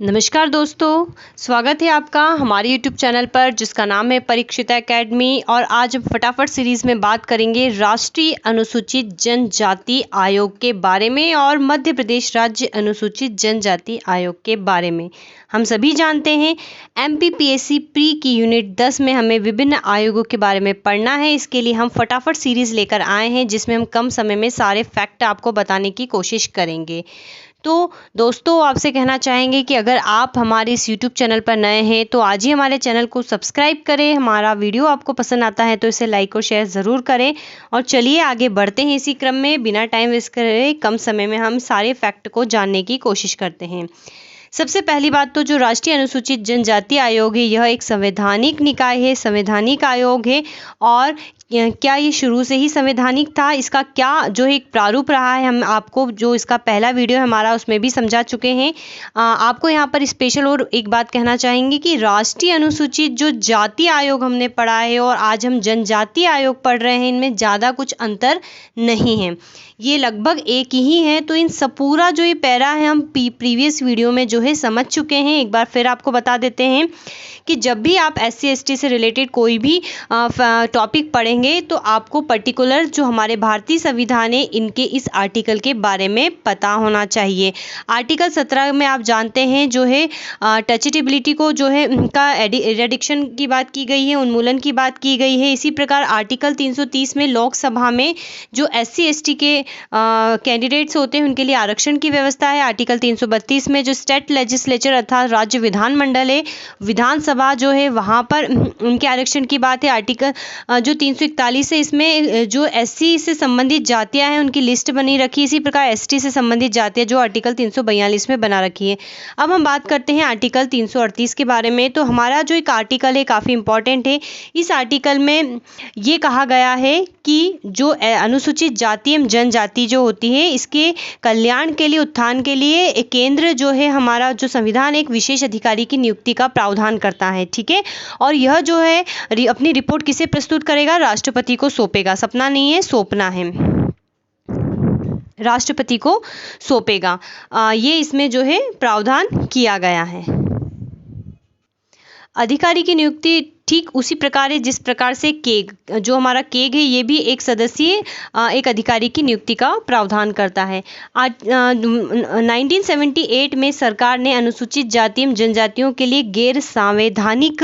नमस्कार दोस्तों, स्वागत है आपका हमारे YouTube चैनल पर जिसका नाम है परीक्षिता एकेडमी। और आज हम फटाफट सीरीज़ में बात करेंगे राष्ट्रीय अनुसूचित जनजाति आयोग के बारे में और मध्य प्रदेश राज्य अनुसूचित जनजाति आयोग के बारे में। हम सभी जानते हैं MPPSC प्री की यूनिट 10 में हमें विभिन्न आयोगों के बारे में पढ़ना है। इसके लिए हम फटाफट सीरीज़ लेकर आए हैं जिसमें हम कम समय में सारे फैक्ट आपको बताने की कोशिश करेंगे। तो दोस्तों, आपसे कहना चाहेंगे कि अगर आप हमारे इस YouTube चैनल पर नए हैं तो आज ही हमारे चैनल को सब्सक्राइब करें। हमारा वीडियो आपको पसंद आता है तो इसे लाइक और शेयर ज़रूर करें। और चलिए आगे बढ़ते हैं इसी क्रम में, बिना टाइम वेस्ट करे कम समय में हम सारे फैक्ट को जानने की कोशिश करते हैं। सबसे पहली बात तो जो राष्ट्रीय अनुसूचित जनजाति आयोग है यह एक संवैधानिक निकाय है, संवैधानिक आयोग है। और क्या ये शुरू से ही संवैधानिक था, इसका क्या जो एक प्रारूप रहा है, हम आपको जो इसका पहला वीडियो है हमारा उसमें भी समझा चुके हैं। आपको यहाँ पर स्पेशल और एक बात कहना चाहेंगे कि राष्ट्रीय अनुसूचित जो जाति आयोग हमने पढ़ा है और आज हम जनजाति आयोग पढ़ रहे हैं, इनमें ज़्यादा कुछ अंतर नहीं है, ये लगभग एक ही है। तो इन सब पूरा जो ये पैरा है हम प्रीवियस वीडियो में जो है समझ चुके हैं। एक बार फिर आपको बता देते हैं कि जब भी आप SC/ST से रिलेटेड कोई भी टॉपिक पढ़ेंगे तो आपको पर्टिकुलर जो हमारे भारतीय संविधान है इनके इस आर्टिकल के बारे में पता होना चाहिए। आर्टिकल 17 में आप जानते हैं जो है टचेबिलिटी को जो है उनका एडिक्शन की बात की गई है, उन्मूलन की बात की गई है। इसी प्रकार आर्टिकल 330 में लोकसभा में जो SC/ST के कैंडिडेट्स होते हैं उनके लिए आरक्षण की व्यवस्था है। आर्टिकल 332 में जो स्टेट लेजिस्लेचर अर्थात राज्य विधानमंडल है, विधानसभा जो है वहाँ पर उनके आरक्षण की बात है। आर्टिकल जो 341 है इसमें जो SC से संबंधित जातियाँ हैं उनकी लिस्ट बनी रखी है। इसी प्रकार ST से संबंधित जातियाँ जो आर्टिकल 342 में बना रखी है। अब हम बात करते हैं आर्टिकल 338 के बारे में। तो हमारा जो एक आर्टिकल है काफ़ी इंपॉर्टेंट है। इस आर्टिकल में ये कहा गया है कि जो अनुसूचित जाति एवं जनजाति जो होती है इसके कल्याण के लिए, उत्थान के लिए केंद्र जो है हमारा जो संविधान एक विशेष अधिकारी की नियुक्ति का प्रावधान करता है, ठीक है। और यह जो है अपनी रिपोर्ट किसे प्रस्तुत करेगा, राष्ट्रपति को सौंपेगा। सपना नहीं है, सौंपना है, राष्ट्रपति को सौंपेगा। ये इसमें जो है प्रावधान किया गया है। अधिकारी की नियुक्ति ठीक उसी प्रकार है जिस प्रकार से केग जो हमारा केग है ये भी एक सदस्यीय एक अधिकारी की नियुक्ति का प्रावधान करता है। 1978 में सरकार ने अनुसूचित जाति एवं जनजातियों के लिए गैर संवैधानिक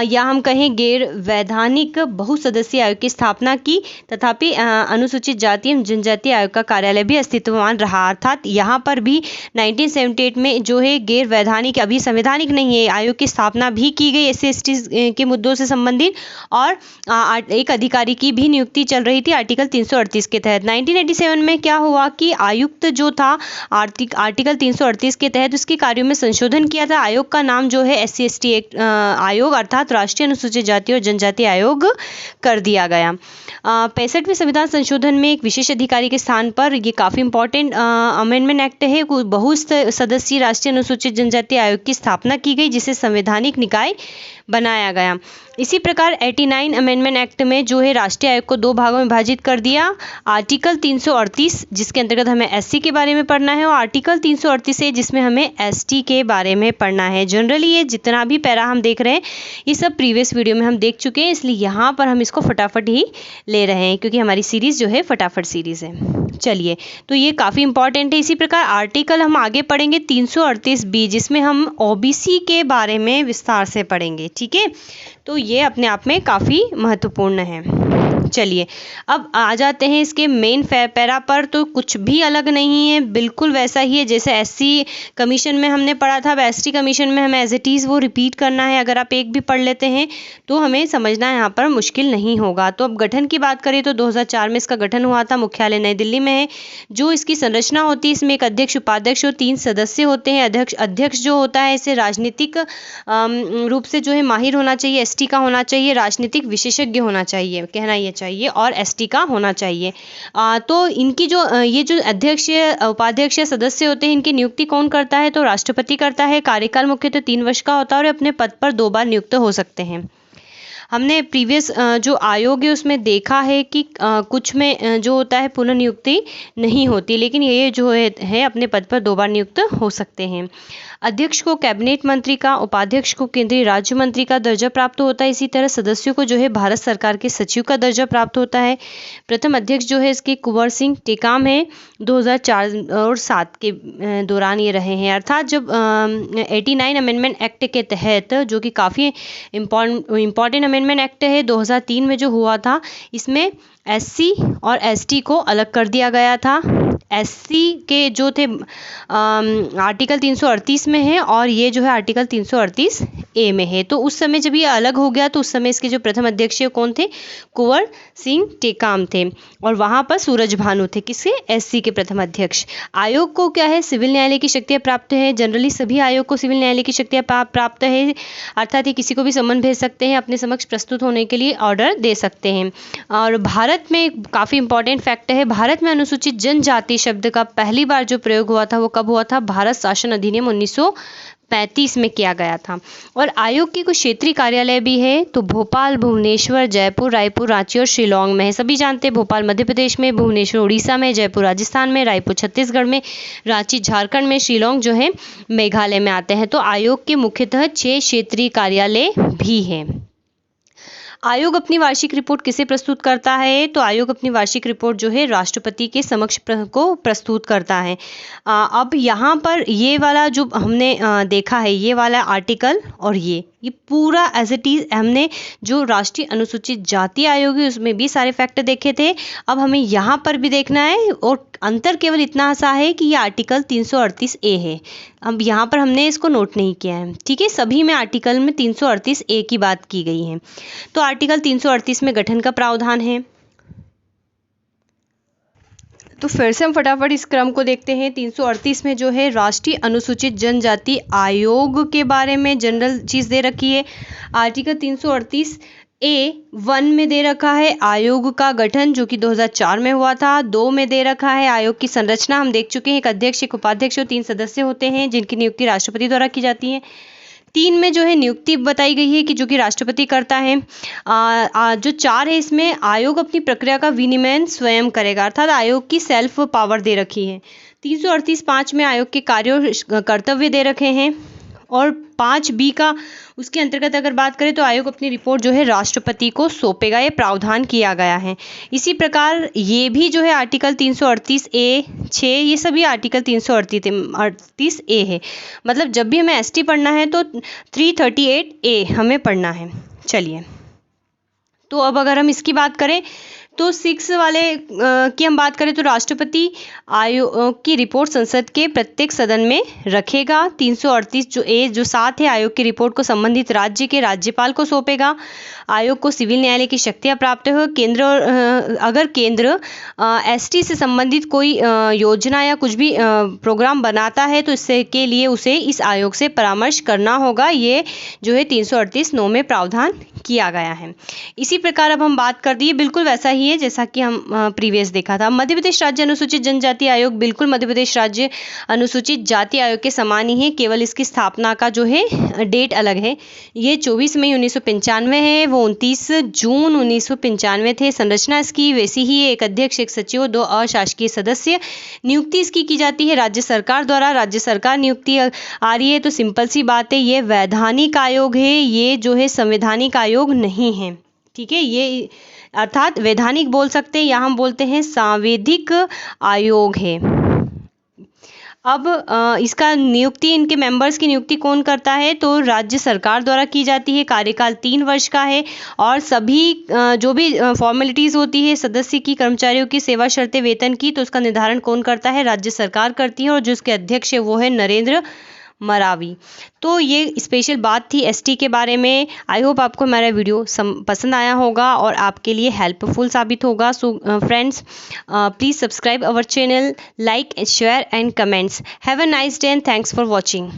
या हम कहें गैर वैधानिक बहुसदस्यीय आयोग की स्थापना की। तथापि अनुसूचित जाति एवं जनजाति आयोग का कार्यालय भी अस्तित्वमान रहा। अर्थात यहाँ पर भी 1978 में जो है गैर वैधानिक, अभी संवैधानिक नहीं है, आयोग की स्थापना भी की गई SC/ST के मुद्दों से संबंधित। और एक अधिकारी की भी नियुक्ति चल रही थी आर्टिकल 338 के तहत। 1987 में क्या हुआ कि आयुक्त जो था आर्टिकल 338 के तहत उसके कार्यों में संशोधन किया था। आयोग का नाम जो है SC/ST आयोग अर्थात राष्ट्रीय अनुसूचित जाति और जनजाति आयोग कर दिया गया। 65वें संविधान संशोधन में एक विशेष अधिकारी के स्थान पर, ये काफ़ी इंपॉर्टेंट अमेंडमेंट एक्ट है, बहुसदस्यीय राष्ट्रीय अनुसूचित जनजाति आयोग की स्थापना की गई जिसे संवैधानिक निकाय बनाया गया। इसी प्रकार 89 अमेंडमेंट एक्ट में जो है राष्ट्रीय आयोग को 2 भागों में विभाजित कर दिया। आर्टिकल 338 जिसके अंतर्गत हमें SC के बारे में पढ़ना है और आर्टिकल 338 है जिसमें हमें ST के बारे में पढ़ना है। जनरली ये जितना भी पैरा हम देख रहे हैं ये सब प्रीवियस वीडियो में हम देख चुके हैं, इसलिए यहाँ पर हम इसको फटाफट ही ले रहे हैं क्योंकि हमारी सीरीज़ जो है फटाफट सीरीज़ है। चलिए, तो ये काफ़ी इंपॉर्टेंट है। इसी प्रकार आर्टिकल हम आगे पढ़ेंगे 338B जिसमें हम OBC के बारे में विस्तार से पढ़ेंगे, ठीक है। तो ये अपने आप में काफ़ी महत्वपूर्ण है। चलिए, अब आ जाते हैं इसके मेन पैरा पर। तो कुछ भी अलग नहीं है, बिल्कुल वैसा ही है जैसे SC कमीशन में हमने पढ़ा था। अब ST कमीशन में हमें एज इट इज़ वो रिपीट करना है। अगर आप एक भी पढ़ लेते हैं तो हमें समझना यहाँ पर मुश्किल नहीं होगा। तो अब गठन की बात करें तो 2004 में इसका गठन हुआ था। मुख्यालय नई दिल्ली में है। जो इसकी संरचना होती है इसमें एक अध्यक्ष, उपाध्यक्ष और 3 सदस्य होते हैं। अध्यक्ष जो होता है इसे राजनीतिक रूप से जो है माहिर होना चाहिए, ST का होना चाहिए, राजनीतिक विशेषज्ञ होना चाहिए, कहना ये चाहिए, और ST का होना चाहिए। तो इनकी जो ये जो अध्यक्ष, उपाध्यक्ष या सदस्य होते हैं इनकी नियुक्ति कौन करता है, तो राष्ट्रपति करता है। कार्यकाल मुख्यतः 3 वर्ष का होता है और अपने पद पर 2 बार नियुक्त हो सकते हैं। हमने प्रीवियस जो आयोग है उसमें देखा है कि कुछ में जो होता है पुनर्नियुक्ति नहीं होती, लेकिन ये जो है अपने पद पर 2 बार नियुक्त हो सकते हैं। अध्यक्ष को कैबिनेट मंत्री का, उपाध्यक्ष को केंद्रीय राज्य मंत्री का दर्जा प्राप्त होता है। इसी तरह सदस्यों को जो है भारत सरकार के सचिव का दर्जा प्राप्त होता है। प्रथम अध्यक्ष जो है इसके कुंवर सिंह टेकाम है, 2004 और 7 के दौरान ये रहे हैं। अर्थात जब 89 अमेंडमेंट एक्ट के तहत, जो कि काफ़ी इम्पॉर्टेंट अमेंडमेंट एक्ट है 2003 में जो हुआ था, इसमें एससी और एसटी को अलग कर दिया गया था। एससी के जो थे आर्टिकल 338 में है और ये जो है आर्टिकल 338 ए में है। तो उस समय जब ये अलग हो गया तो उस समय इसके जो प्रथम अध्यक्ष कौन थे? कुंवर सिंह टेकाम थे, और वहाँ पर सूरज भानु थे, किसके? एससी के प्रथम अध्यक्ष। आयोग को क्या है? सिविल न्यायालय की शक्तियाँ प्राप्त है। जनरली सभी आयोग को सिविल न्यायालय की शक्तियाँ प्राप्त है, अर्थात ये किसी को भी सम्मन भेज सकते हैं, अपने समक्ष प्रस्तुत होने के लिए ऑर्डर दे सकते हैं। और भारत में काफ़ी इंपॉर्टेंट फैक्ट है, भारत में अनुसूचित जनजाति शब्द का पहली बार जो प्रयोग हुआ था वो कब हुआ था? भारत शासन अधिनियम 1935 में किया गया था। और आयोग की कुछ क्षेत्रीय कार्यालय भी है, तो भोपाल, भुवनेश्वर, जयपुर, रायपुर, रांची और शिलोंग में है। सभी जानते हैं भोपाल मध्य प्रदेश में, भुवनेश्वर उड़ीसा में, जयपुर राजस्थान में, रायपुर छत्तीसगढ़ में, रांची झारखंड में, शिलोंग जो है मेघालय में आते हैं। तो आयोग के मुख्यतः 6 क्षेत्रीय कार्यालय भी हैं। आयोग अपनी वार्षिक रिपोर्ट किसे प्रस्तुत करता है? तो आयोग अपनी वार्षिक रिपोर्ट जो है राष्ट्रपति के समक्ष को प्रस्तुत करता है। अब यहाँ पर ये वाला जो हमने देखा है, ये वाला आर्टिकल और ये पूरा एज इट इज हमने जो राष्ट्रीय अनुसूचित जाति आयोग है उसमें भी सारे फैक्ट देखे थे। अब हमें यहाँ पर भी देखना है, और अंतर केवल इतना सा है कि ये आर्टिकल 338 ए है। अब यहाँ पर हमने इसको नोट नहीं किया है, ठीक है। सभी में आर्टिकल में 338 ए की बात की गई है। तो आर्टिकल 338 में गठन का प्रावधान है। तो फिर से हम फटाफट इस क्रम को देखते हैं। 338 में जो है राष्ट्रीय अनुसूचित जनजाति आयोग के बारे में जनरल चीज़ दे रखी है। आर्टिकल 338 A1 में दे रखा है आयोग का गठन, जो कि 2004 में हुआ था। 2 में दे रखा है आयोग की संरचना, हम देख चुके हैं, एक अध्यक्ष, एक उपाध्यक्ष और 3 सदस्य होते हैं जिनकी नियुक्ति राष्ट्रपति द्वारा की जाती है। 3 में जो है नियुक्ति बताई गई है कि जो कि राष्ट्रपति करता है। जो 4 है इसमें आयोग अपनी प्रक्रिया का विनियमन स्वयं करेगा, अर्थात आयोग की सेल्फ पावर दे रखी है। 338 5 में आयोग के कार्य कर्तव्य दे रखे हैं, और 5B का उसके अंतर्गत अगर बात करें तो आयोग अपनी रिपोर्ट जो है राष्ट्रपति को सौंपेगा, ये प्रावधान किया गया है। इसी प्रकार ये भी जो है आर्टिकल 338 A6, ये सभी आर्टिकल 338 A है। मतलब जब भी हमें ST पढ़ना है तो 338 A हमें पढ़ना है। चलिए, तो अब अगर हम इसकी बात करें तो 6 वाले की हम बात करें तो राष्ट्रपति आयोग की रिपोर्ट संसद के प्रत्येक सदन में रखेगा। 338 जो A जो 7 है आयोग की रिपोर्ट को संबंधित राज्य के राज्यपाल को सौंपेगा। आयोग को सिविल न्यायालय की शक्तियाँ प्राप्त हो। केंद्र अगर केंद्र ST से संबंधित कोई योजना या कुछ भी प्रोग्राम बनाता है तो इससे के लिए उसे इस आयोग से परामर्श करना होगा। ये जो है 338 9 में प्रावधान किया गया है। इसी प्रकार अब हम बात कर दिए, बिल्कुल वैसा ही है जैसा कि हम प्रीवियस देखा था। मध्य प्रदेश राज्य अनुसूचित जनजाति आयोग बिल्कुल मध्य प्रदेश राज्य अनुसूचित जाति आयोग के समान ही है, केवल इसकी स्थापना का जो है डेट अलग है। ये 24 मई 1995 है, वो 29 जून 1995 थे। संरचना इसकी वैसी ही है, एक अध्यक्ष, एक सचिव, 2 अशासकीय सदस्य। नियुक्ति इसकी की जाती है राज्य सरकार द्वारा। राज्य सरकार नियुक्ति आ रही है तो सिंपल सी बात है, ये वैधानिक आयोग है, ये जो है संवैधानिक आयोग नहीं है, ठीक है। ये अर्थात वैधानिक बोल सकते हैं या हम बोलते हैं सांविधिक आयोग है। अब इसका नियुक्ति, इनके मेंबर्स की नियुक्ति कौन करता है? तो राज्य सरकार द्वारा की जाती है। कार्यकाल 3 वर्ष का है, और सभी जो भी फॉर्मेलिटीज़ होती है सदस्य की, कर्मचारियों की, सेवा शर्तें, वेतन की, तो उसका निर्धारण कौन करता है? राज्य सरकार करती है, और जो उसके अध्यक्ष है वो है नरेंद्र मरावी। तो ये स्पेशल बात थी ST के बारे में। आई होप आपको मेरा वीडियो पसंद आया होगा और आपके लिए हेल्पफुल साबित होगा। So friends, please subscribe our channel, like, share and comments. Have a nice day and thanks for watching.